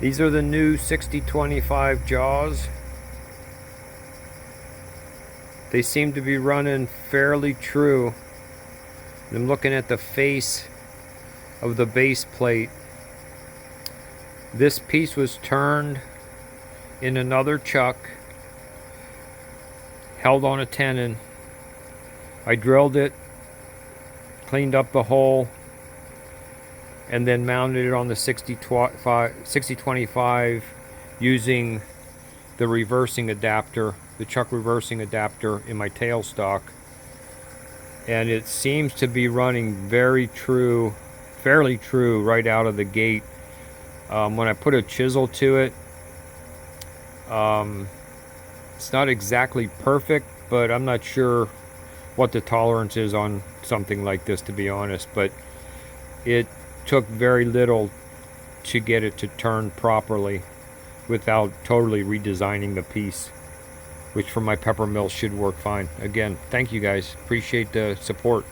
These are the new 6025 jaws. They seem to be running fairly true. I'm looking at the face of the base plate. This piece was turned in another chuck, held on a tenon. I drilled it, cleaned up the hole, and then mounted it on the 6025 using the reversing adapter, the chuck reversing adapter in my tailstock. And it seems to be running very true, fairly true right out of the gate. When I put a chisel to it, it's not exactly perfect, but I'm not sure what the tolerance is on something like this, to be honest. But it took very little to get it to turn properly without totally redesigning the piece, which for my pepper mill should work fine. Again, thank you guys. Appreciate the support.